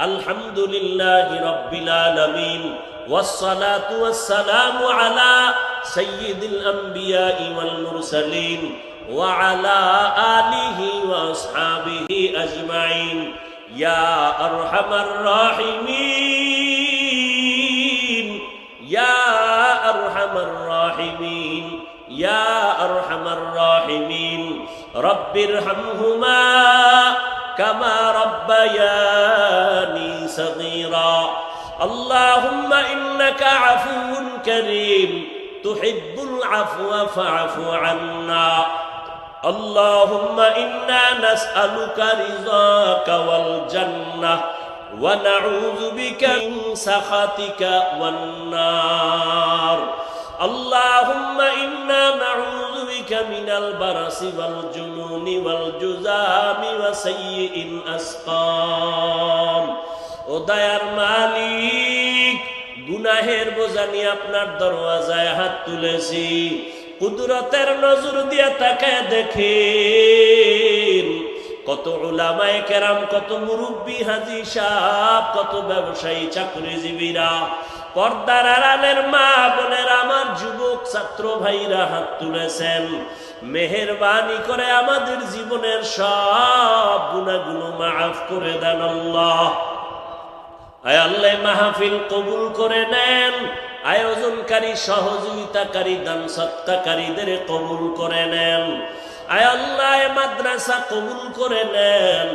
আলহামদুলিল্লাহি রাব্বিল আলামিন ওয়াসসালাতু ওয়াসসালামু আলা সাইয়্যিদিল আমবিয়াই ওয়াল মুরসালিন ওয়া আলা আলিহি ওয়া আসহাবিহি আজমাইন ইয়া আরহামার রাহিমিন ইয়া আরহামার রাহিমিন ইয়া আরহামার রাহিমিন রব্বিরহামহুমা কামা রব্বায়ানি সগীরা اللهم إنك عفو كريم تحب العفو فاعف عنا اللهم إنا نسألك رضاك والجنة ونعوذ بك من سخطك والنار اللهم إنا نعوذ بك من البرص والجنون والجذام وسيء الأسقام ও দয়ার মালিক, গুনাহের বোঝা নিয়ে আপনার দরওয়াজায় হাত তুলেছি। কুদরতের নজর দিয়ে তাকায় দেখেন কত উলামায়ে কেরাম, কত মুরব্বী হাজী সাহেব, কত ব্যবসায়ী চাকরিজীবীরা, পর্দার আড়ালের মা বোনেরা, আমার যুবক ছাত্র ভাইরা হাত তুলেছেন। মেহেরবানি করে আমাদের জীবনের সব গুনাহগুলো মাফ করে দেন আল্লাহ। আয় আল্লাহ, মাহফিল কবুল করে নেন, আয়োজনকারী, সহযোগিতাকারী, দান সৎকারীদের কবুল করে নেন। আয় আল্লাহ, মাদ্রাসা কবুল করে নেন,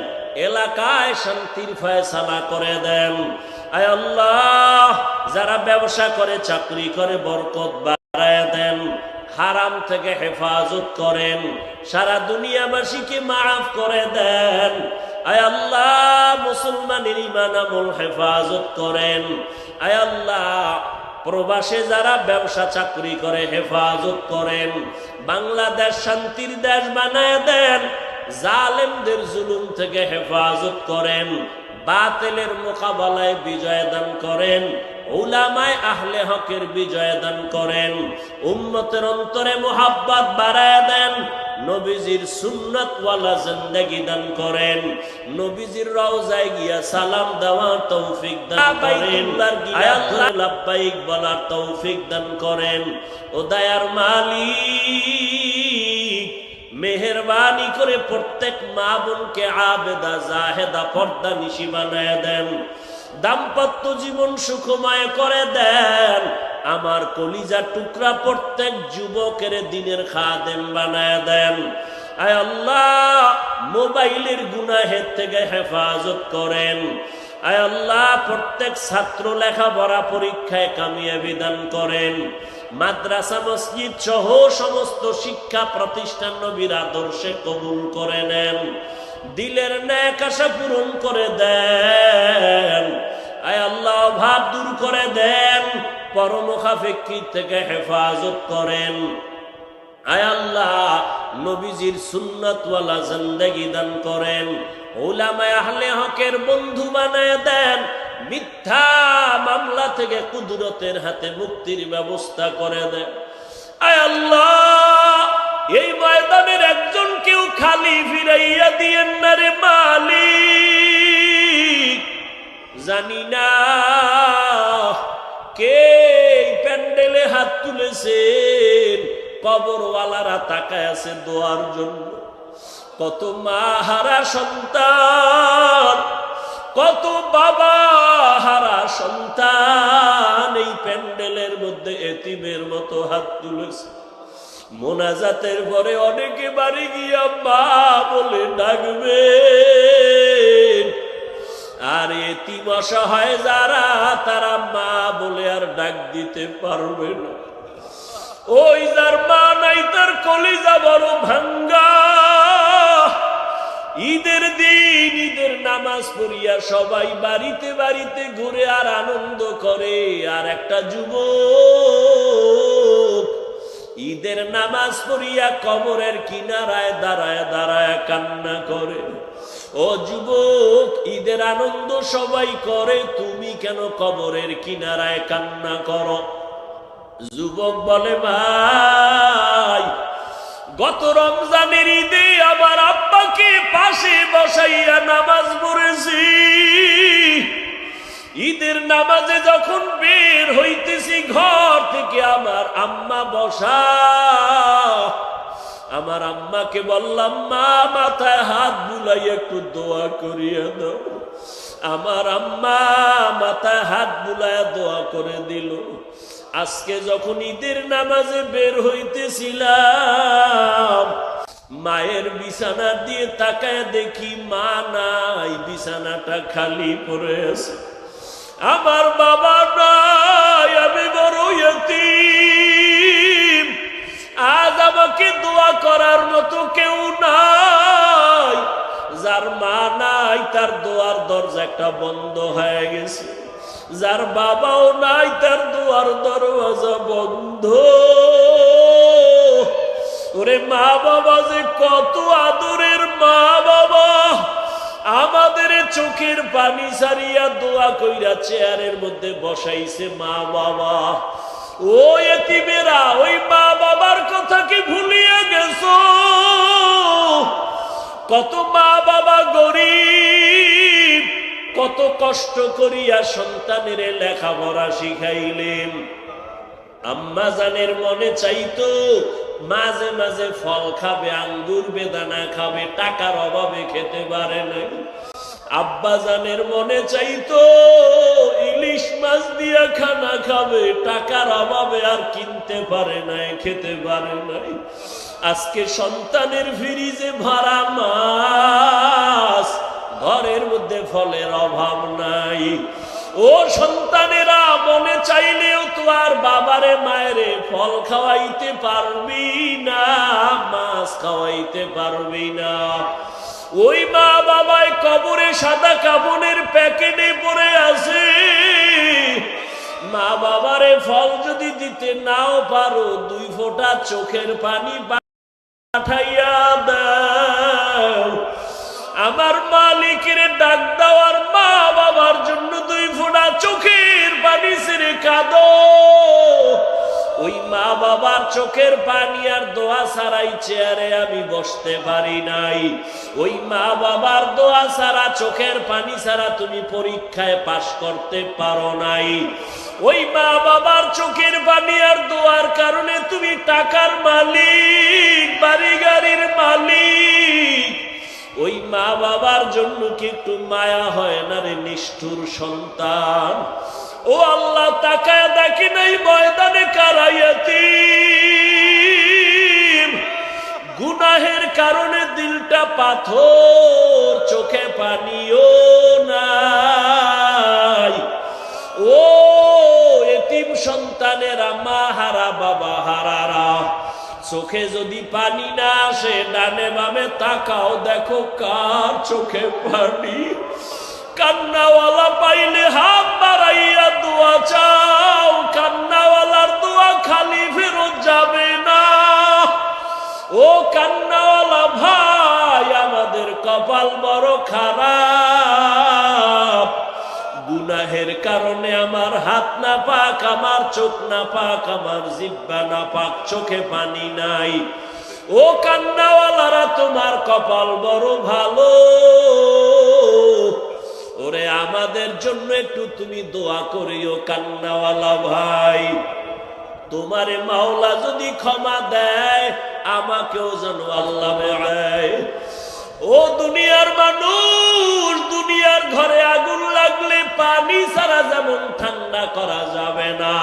এলাকায় শান্তির ফয়সালা করে দেন। আয় আল্লাহ, যারা ব্যবসা করে, চাকরি করে, বরকত বাড়ায় দেন, হারাম থেকে হেফাজত করেন, সারা দুনিয়াবাসীকে মাফ করে দেন। আয় আল্লাহ, মুসলমানের ঈমান আমল হেফাজত করেন। আয় আল্লাহ, প্রবাসে যারা ব্যবসা চাকরি করে হেফাজত করেন। বাংলাদেশ শান্তির দেশ বানায় দেন, জালেমদের জুলুম থেকে হেফাজত করেন, বাতিলের মোকাবেলায় বিজয় দান করেন, উলামায়ে আহলে হকের বিজয় দান করেন, উম্মতের অন্তরে মুহাব্বত বাড়ায় দেন, নবীজির সুন্নাতওয়ালা জিন্দেগি দান করেন, নবীজির রওজায় গিয়া সালাম দেওয়ার তৌফিক দান করেন, আল্লাহ লাব্বাইক বলার তৌফিক দান করেন। ও দয়ার মালিক, মেহেরবানি করে প্রত্যেক মা বোনকে আবেদা, জাহেদা, পর্দা নিশি বানায় দেন, দাম্পত্য জীবন সুখময় করে দেন। আমার কলিজা টুকরা প্রত্যেক যুবকের দিনের খাদেম বানায় দেন। আয় আল্লাহ, মোবাইলের গুনাহের থেকে হেফাজত করেন। আয় আল্লাহ, প্রত্যেক ছাত্র লেখাপড়া পরীক্ষায় কামিয়াবি দান করেন। মাদ্রাসা মসজিদ সহ সমস্ত শিক্ষা প্রতিষ্ঠান নবীর আদর্শে কবুল করে নেন, দিলের নেক আশা পূরণ করে দেন। আয় আল্লাহ, অভাব দূর করে দেন, পরমুখাপেক্ষী থেকে হেফাজত করেন। আয় আল্লাহ, নবীজির সুন্নাতওয়ালা জিন্দেগি দান করেন, উলামায়ে আহলে হকের বন্ধু বানায় দেন, মিথ্যা মামলা থেকে কুদরতের হাতে মুক্তির ব্যবস্থা করে দেন। আয় আল্লাহ, এই ময়দানের একজন কেউ খালি ফিরাইয়া দিয়েন না রে মালিক। জানি না কে প্যান্ডেলে হাত তুলেছেন, কবরওয়ালারা তাকায় আছে দোয়ার জন্য। কত মা হারা সন্তান, কত বাবা হারা সন্তান এই প্যান্ডেলের মধ্যে এতিমের মতো হাত তুলেছে। মোনাজাতের পরে অনেকে বাড়ি গিয়া মা বলে ডাকবে, আর এতিম অসহায় যারা, তারা মা বলে আর ডাক দিতে পারবে না। ওই যার মা নাই, তার কলিজা বড় ভাঙ্গা। ঈদের দিন ঈদের নামাজ পড়িয়া সবাই বাড়িতে বাড়িতে ঘুরে আর আনন্দ করে, আর একটা যুবক ঈদের নামাজ পড়িয়া কবরের কিনারায় দাঁড়ায় দাঁড়ায় কান্না করে। ও যুবক, ঈদের আনন্দ সবাই করে, তুমি কেন কবরের কিনারায় কান্না করো? যুবক বলে, ভাই, গত রমজানের ঈদে আমার আব্বাকে পাশে বসাইয়া নামাজ পড়েছি, নামাজে যখন বের হইতেছি ঘর থেকে, আমার আম্মা বসা। আমার আম্মাকে বললাম, মা মাথায় হাত বুলাই একটু দোয়া করিয়া দাও। আমার আম্মা মাথায় হাত বুলাইয়া দোয়া করে দিল। আজকে যখন ঈদের নামাজে বের হইতেছিলাম, মায়ের বিছানা দিয়ে তাকায় দেখি মা নাই, বিছানাটা খালি পড়ে আছে। আমার বাবা নাই, আমি বড় ইয়তীম। আজ আমাকে দোয়া করার মতো কেউ নাই। যার মা নাই তার দোয়ার দরজা একটা বন্ধ হয়ে গেছে। যার বাবাও নাই তার দোয়ার দরজা বন্ধ। ওরে মা বাবা যে কত আদরের মা বাবা, আমাদের চোখের পানি সারিয়া দোয়া কইরা চেয়ারের মধ্যে বসাইছে মা বাবা। ও এতিমেরা, ওই মা বাবার কথা কি ভুলিয়ে গেছো? কত মা বাবা গরিব, কত কষ্ট করিয়া সন্তানের লেখাপড়া শিখাইলেন। আম্মা জানের মনে চাইতো মাঝে মাঝে ফল খাবে, আঙ্গুর বেদানা খাবে, টাকার অভাবে খেতে পারে নাই। আব্বা জানের মনে চাইতো ইলিশ মাছ দিয়া খানা খাবে, টাকার অভাবে আর কিনতে পারে নাই, খেতে পারে নাই। আজকে সন্তানের ফ্রিজে ভরা মাছ, ঘরের মধ্যে ফলের অভাব নাই। ও সন্তানেরা, মনে চাইলেও তো আর বাবারে মায়েরে ফল খাওয়াইতে পারবি না, মাছ খাওয়াইতে পারবি না। ওই মা বাবাই কবরে সাদা কাফনের প্যাকেটে পড়ে আছে। মা বাবারে ফল যদি দিতে নাও পারো, 2 ফোঁটা চোখের পানি পাঠাইয়া দাও। আমার মালিকের ডাক দেওয়ার মা বাবার জন্য 2 ফোঁটা চোখের পানি ছেড়ে কাঁদো। ওই মা বাবার চোখের পানি আর দোয়া ছাড়াই চেয়ারে আমি বসতে পারি নাই। ওই মা বাবার দোয়া ছাড়া, চোখের পানি ছাড়া তুমি পরীক্ষায় পাশ করতে পারো নাই। ওই মা বাবার চোখের পানি আর দোয়ার কারণে তুমি টাকার মালিক, বাড়ি গাড়ির মালিক। ওই মা বাবার জন্য কি একটু মায়া হয় না রে নিষ্ঠুর সন্তান? ও আল্লাহ, তাকায় দেখি নাই ময়দানে কারায়াতিম, গুনাহের কারণে দিলটা পাথর, চোখে পানিও নাই। ও এতিম সন্তানেরা, মা হারা বাবা হারারা, চোখে যদি পানি না আসে, ডানে বামে তাকাও, দেখো কার চোখে পানি। কান্নাওয়ালা পাইলে হাত বাড়াইয়া দোয়া চাও, কান্নাওয়ালার দোয়া খালি ফেরত যাবে না। ও কান্নাওয়ালা ভাই, আমাদের কপাল বড় খারাপ। গুনাহের কারণে আমার হাত না পাক, আমার চোখ না পাক, আমার জিহ্বা না পাক, চোখে পানি নাই। ও কান্নাওয়ালারা, তোমার কপাল বড় ভালো। ওরে আমাদের জন্য একটু তুমি দোয়া করিও কান্নাওয়ালা ভাই। তোমারে মাওলা যদি ক্ষমা দেয়, আমাকেও যেন আল্লাহ দেয়। ও দুনিয়ার মানুষ, দুনিয়ার ঘরে আগুন লাগলে পানি ছাড়া যেমন ঠান্ডা করা যাবে না,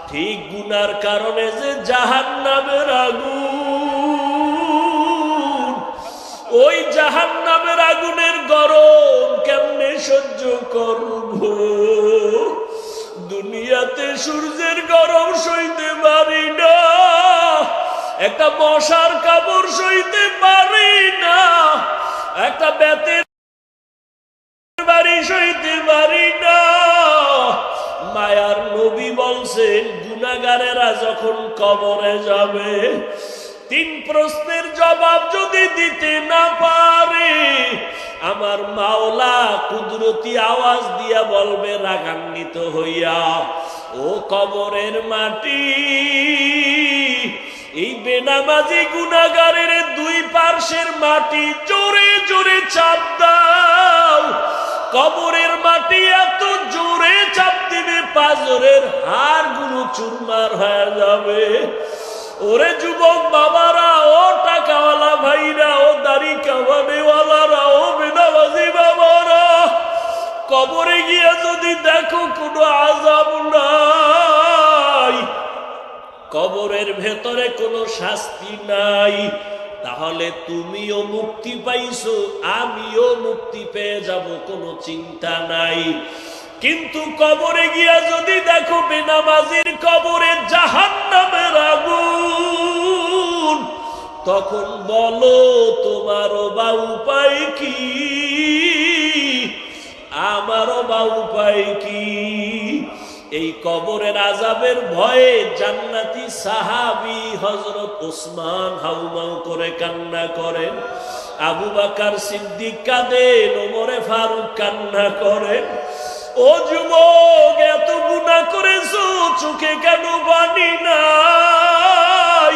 ঠিক গুনার কারণে যে জাহান্নামের আগুন, ওই জাহান্নামের আগুনের গরম কেমনে সহ্য করব? দুনিয়াতে সূর্যের গরম সইতে পারি না, একটা মশার কামড় সইতে পারি না, একটা বেতের বাড়ি সইতে পারি না। মায়ার নবী বলছেন, গুনাহগারেরা যখন কবরে যাবে, 3 প্রশ্নের জবাব যদি দিতে না পারে, আমার মাওলা কুদরতি আওয়াজ দিয়া বলবে রাগান্বিত হইয়া, ও কবরের মাটি, এই বেনামাজি গুনাহগারের 2 পার্শ্বের মাটি জোরে জোরে চাপ দাও। কবরের মাটি এত জোরে চাপ গাজরের হাড়গুলো চুরমার হয়ে যাবে। ওরে যুবক বাবারা, ও টাকাওয়ালা ভাইরা, ও দাড়ি কামানেওয়ালারা, ও বেনামাজি বাবারা, কবরে গিয়া যদি দেখো কোনো আযাব নাই, কবরের ভেতরে কোনো শাস্তি নাই, তাহলে তুমিও মুক্তি পাইছো, আমিও মুক্তি পেয়ে যাব, কোনো চিন্তা নাই। কিন্তু কবরে গিয়া যদি দেখো বেনামাজির কবরে জাহান্নামের আগুন, তখন বলো তোমারও বা উপায় কি, আমারও বা উপায় কি? এই কবরের আযাবের ভয়ে জান্নাতি সাহাবী হযরত ওসমান হাউমাউ করে কান্না করেন, আবু বকর সিদ্দিক কাঁদেন, ওমরে ফারুক কান্না করেন। ও যুবক, এত গুনাহ করেছো, চোখে কেন পানি নাই?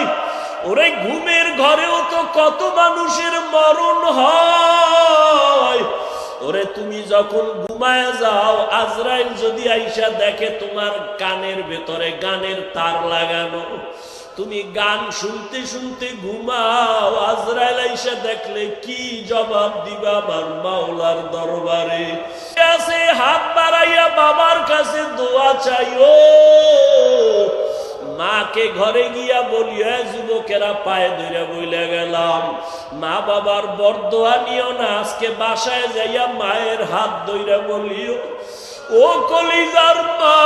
ওরে ঘুমের ঘরেও তো কত মানুষের মরণ হয়। ওরে তুমি যখন ঘুমায় যাও, আজরাইল যদি আইসা দেখে তোমার কানের ভেতরে গানের তার লাগানো, তুমি গান শুনতে শুনতে ঘুমাও, আজরাইল আইসা দেখলে কি জবাব দিবা আমার মাওলার দরবারে? কাছে হাত বাড়াইয়া বাবার কাছে দোয়া চাইও। মাকে ঘরে গিয়া বলিয়া, যুবকেরা পায়ে ধরে বইলে গেলাম, মা বাবার বরদোয়া নিও না, আজকে বাসায় যাইয়া মায়ের হাত ধইরা বলিও, ও কলিজার মা,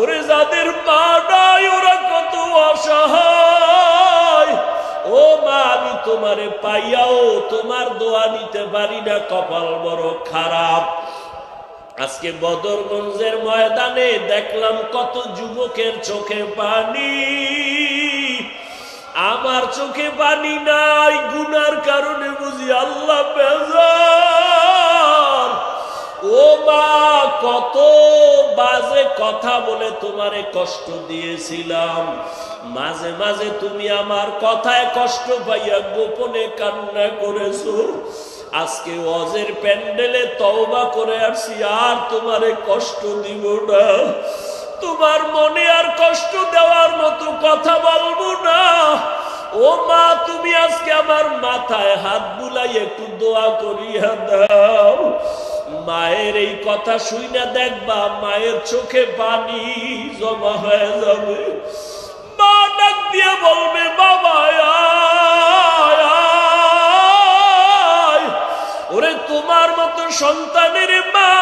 ওরে যাদের মা নাই ওরা কত অসহায়, ও মা আমি তোমারে পাইয়াও তোমার দোয়া নিতে পারি না, কপাল বড় খারাপ। আজকে বদরগঞ্জের ময়দানে দেখলাম কত যুবকের চোখে পানি, আমার চোখে পানি নাই, গুনার কারণে বুঝি আল্লাহ বেজার। ও মা, কত বাজে কথা বলে তোমারে কষ্ট দিয়েছিলাম, মাঝে মাঝে তুমি আমার কথায় কষ্ট পাইয়া গোপনে কান্না করেছো। আজকে ওয়াজের প্যান্ডেলে তওবা করে আসছি, আর তোমারে কষ্ট দিব না, তোমার মনে আর কষ্ট দেওয়ার মতো কথা বলবো না। ও মা, তুমি আজকে আমার মাথায় হাত বুলাই একটু দোয়া করিয়া দাও। মায়ের এই কথা শুইনা দেখবা মায়ের চোখে পানি জমা হয়ে যাবে। মা ডাক দিয়ে বলবে, বাবা ওরে তোমার মতো সন্তানের মা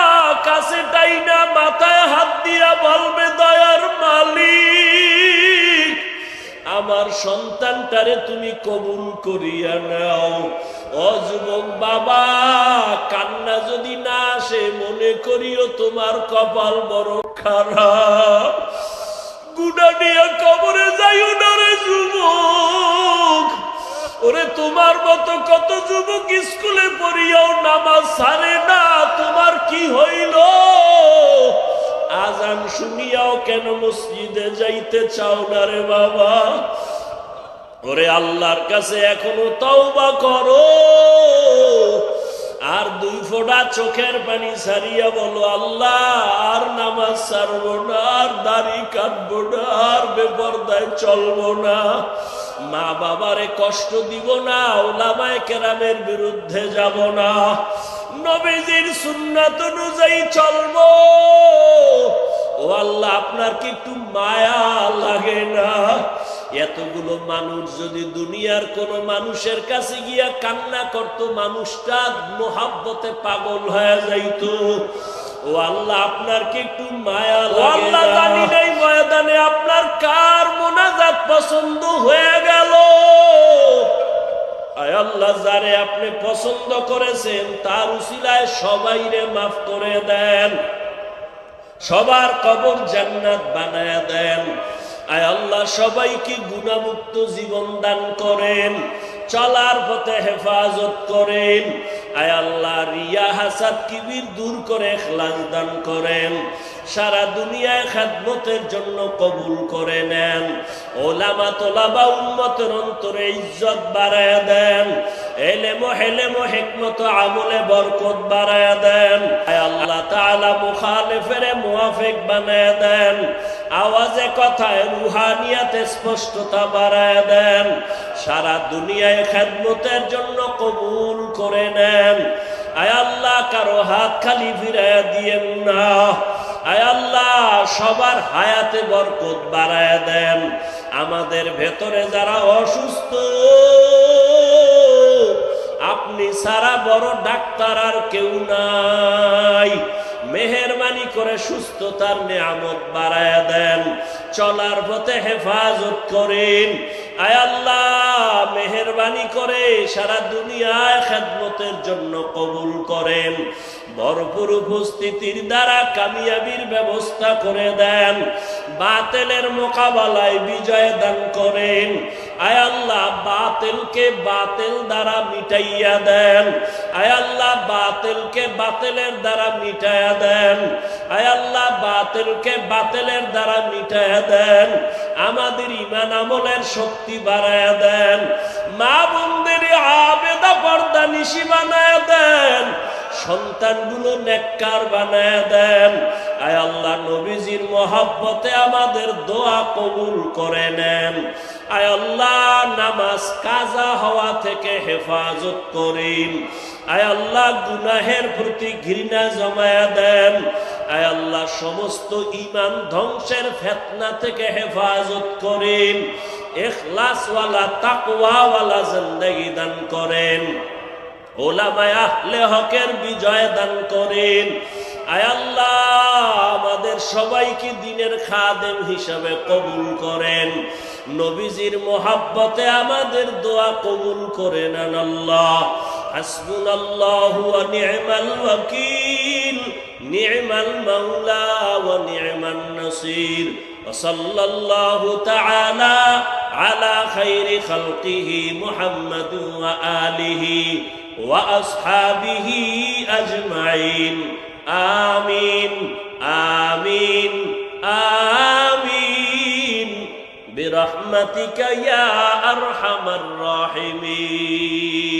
কাছে টাইনা মাথায় হাত দিয়া বলবে, দয়ার মালিক, আমার সন্তানটারে তুমি কবুল করিয়া নাও। ও যুবক বাবা, কান্না যদি না আসে মনে করিও তোমার কপাল বড় খারাপ, গুনাহ নিয়ে কবরে যাইও না রে যুবক। ওরে তোমার মতো কত যুবক স্কুলে পড়িয়াও নামাজ ছাড়ে না, তোমার কি হইল? আজান শুনিয়াও কেন মসজিদে যাইতে চাও না রে বাবা? ওরে আল্লাহর কাছে এখনো তওবা করো, আর দুই ফোঁটা চোখের পানি ছাড়িয়া বলো, আল্লাহ আর নামাজ ছাড়বো না, আর দাড়ি কাটবো না, আর বেপরদায় চলবো না, মা বাবারে কষ্ট দিব না, উলামায়ে কেরামের বিরুদ্ধে যাব না, নবীজির সুন্নাত অনুযায়ী চলবো। ও আল্লাহ, আপনার কি একটু মায়া লাগে না? এতগুলো মানুষ যদি দুনিয়ার কোন মানুষের কাছে গিয়া কান্না করত, মানুষটা মোহাব্বতে পাগল হয়ে যাইত। ও আল্লাহ, আপনার কি একটু মায়া লাগে না? জানি নাই ময়দানে আপনার কার মোনাজাত পছন্দ হয়ে গেল। আয় আল্লাহ, যারে আপনি পছন্দ করেছেন তার উসিলায় সবাইরে মাফ করে দেন, সবার কবর জান্নাত বানায়া দেন। আয় আল্লাহ, সবাইকে গুনাহমুক্ত জীবন দান করেন, চলার পথে হেফাজত করেন। আয় আল্লাহ, রিয়া হাসাদ কিবির দূর করে ইখলাস দান করেন, সারা দুনিয়ায় খেদমতের জন্য কবুল করে নেন। ওলামা তোলাবা উম্মতের অন্তরে ইজ্জত বাড়ায়া দেন, এলেমো হেলেমো হিকমত আমলে বরকত বাড়ায়া দেন। আয় আল্লাহ তাআলা মুখালিফ ফেরে মুয়াফিক বানায় দেন, আওয়াজে কথায় রুহানিয়াতে স্পষ্টতা বাড়ায় দেন, সারা দুনিয়ায় খেদমতের জন্য কবুল করে নেন। আয় আল্লাহ কারো হাত খালি ফিরাইয়া দিয়েন না। আয় আল্লাহ সবার হায়াতে বরকত বাড়ায় দেন। আমাদের ভেতরে যারা অসুস্থ, আপনি সারা বড় ডাক্তার আর কেউ নাই, মেহেরবানি করে সুস্থতার নিয়ামত বাড়ায় দেন, চলার পথে হেফাজত করেন। আয় আল্লাহ মেহেরবানি করে সারা দুনিয়ায় খেদমতের জন্য কবুল করেন। ভরপুর উপস্থিতির দ্বারা কামিয়াবির ব্যবস্থা করে দেন, বাতিলের মোকাবেলায় বিজয় দান করেন। আয় আল্লাহ বাতিলকে বাতিল দ্বারা মিটাইয়া দেন। আয় আল্লাহ বাতিলকে বাতিলের দ্বারা মিটাইয়া দেন। আয় আল্লাহ বাতিলকে বাতিলের দ্বারা মিটাইয়া দেন। আমাদের ঈমান আমলের শক্তি বাড়ায়া দেন। মা বোনদের আবেদা পর্দা নিশি বানায়া দেন। সন্তানগুলো নেককার বানায়া দেন। আয় আল্লাহ নবীজির মহব্বতে আমাদের দোয়া কবুল করে নেন। আয় আল্লাহ নামাজ কাজা হওয়া থেকে হেফাজত করেন। আয় আল্লাহ গুনাহের প্রতি ঘৃণা জমায়া দেন। আয় আল্লাহ সমস্ত ঈমান ধ্বংসের ফিতনা থেকে হেফাজত করেন। ইখলাসওয়ালা তাকওয়াওয়ালা জিন্দেগি দান করেন। ওলামায়ে আহলে হকের বিজয় দান করেন। আয় আল্লাহ আমাদের সবাইকে দ্বীনের খাদেম হিসাবে কবুল করেন। নবীজির মোহাব্বতে আমাদের দোয়া কবুল করে নেন। আল্লাহ হাসবুনাল্লাহু ওয়া নি'মাল ওয়াকিল, নি'মাল মাওলা ওয়া নি'মান নাসির। ওয়া সাল্লাল্লাহু তাআলা আলা খাইরি খালকিহি মুহাম্মাদিন ওয়া আলিহি ওয়া আসহাবিহি আজমাইন। আমিন আমিন আমিন বিরহমাতিকা ইয়া আরহামার রাহিমিন।